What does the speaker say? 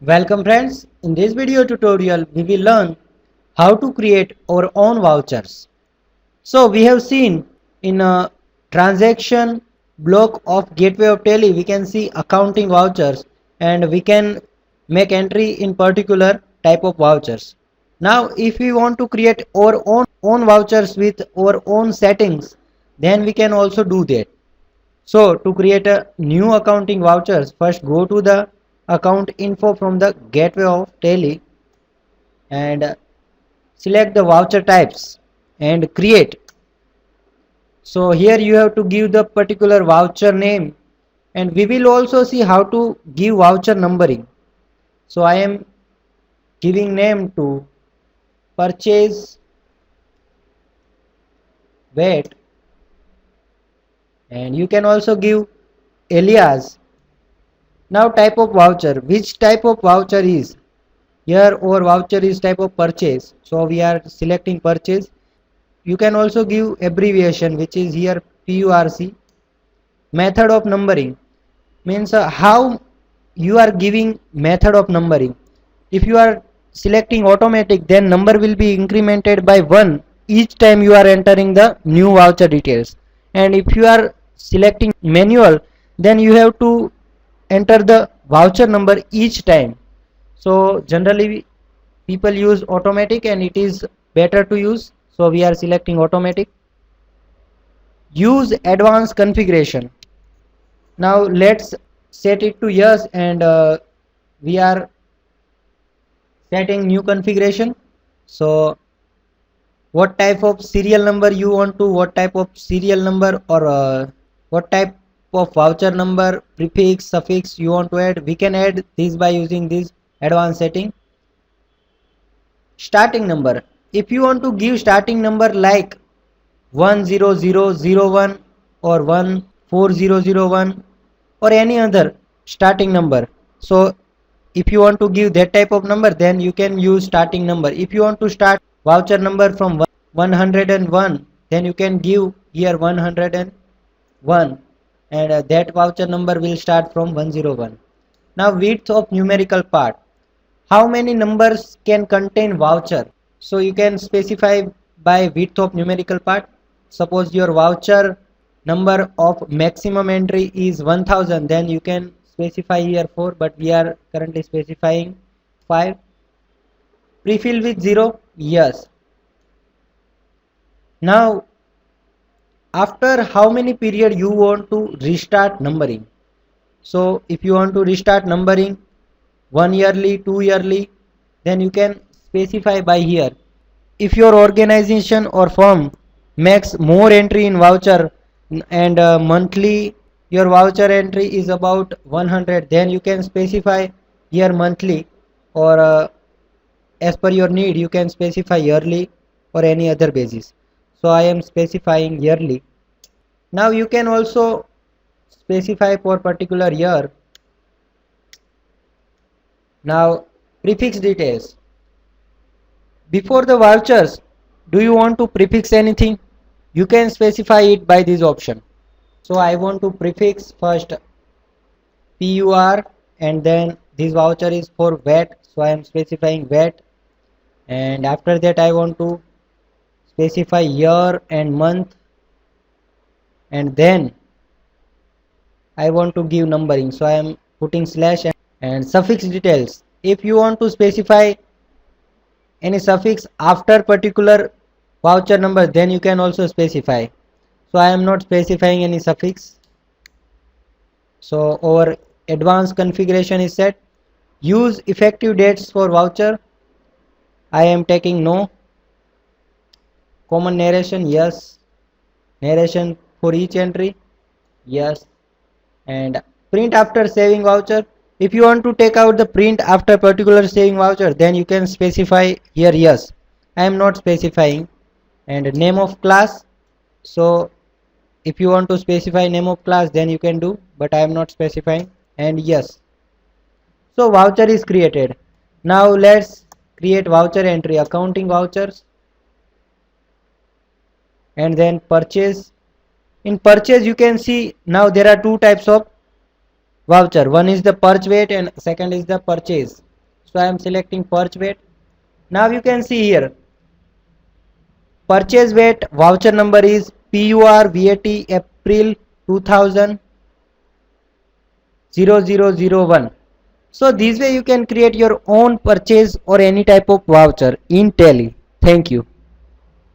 Welcome friends, in this video tutorial we will learn how to create our own vouchers. So we have seen in a transaction block of gateway of tele we can see accounting vouchers and we can make entry in particular type of vouchers. Now if we want to create our own vouchers with our own settings, then we can also do that. So to create a new accounting vouchers, first go to the account info from the gateway of tele and select the voucher types and create. So here you have to give the particular voucher name, and we will also see how to give voucher numbering. So I am giving name to purchase weight, and you can also give alias. Now type of voucher, which type of voucher is here? Our voucher is type of purchase, so we are selecting purchase. You can also give abbreviation, which is here PURC. Method of numbering means how you are giving method of numbering. If you are selecting automatic, then number will be incremented by 1 each time you are entering the new voucher details, and if you are selecting manual, then you have to enter the voucher number each time. So generally people use automatic and it is better to use, so we are selecting automatic. Use advanced configuration. Now let's set it to yes, and we are setting new configuration. So what type of serial number you want to, what type of serial number, or what type of voucher number, prefix, suffix you want to add, we can add this by using this advanced setting. Starting number, if you want to give starting number like 10001 or 14001 or any other starting number, so if you want to give that type of number, then you can use starting number. If you want to start voucher number from 101, then you can give here 101, and that voucher number will start from 101. Now width of numerical part, how many numbers can contain voucher? So you can specify by width of numerical part. Suppose your voucher number of maximum entry is 1000, then you can specify here 4, but we are currently specifying 5. Prefill with 0, yes. Now after how many period you want to restart numbering? So if you want to restart numbering 1 yearly, 2 yearly, then you can specify by here. If your organization or firm makes more entry in voucher and monthly your voucher entry is about 100, then you can specify here monthly, or as per your need you can specify yearly or any other basis. So I am specifying yearly. Now you can also specify for particular year. Now prefix details. Before the vouchers, do you want to prefix anything? You can specify it by this option. So I want to prefix first PUR, and then this voucher is for VAT, so I am specifying VAT, and after that I want to specify year and month, and then I want to give numbering, so I am putting slash and suffix details. If you want to specify any suffix after particular voucher number, then you can also specify. So I am not specifying any suffix. So our advanced configuration is set. Use effective dates for voucher, I am taking no. Common narration, yes. Narration for each entry, yes. And print after saving voucher, if you want to take out the print after particular saving voucher, then you can specify here yes. I am not specifying. And name of class, so if you want to specify name of class, then you can do, but I am not specifying, and yes. So voucher is created. Now let's create voucher entry, accounting vouchers, and then purchase. In purchase you can see now there are two types of voucher. One is the purge weight and second is the purchase. So I am selecting purge weight. Now you can see here purchase weight voucher number is PUR VAT April 2000. So this way you can create your own purchase or any type of voucher in Tally. Thank you.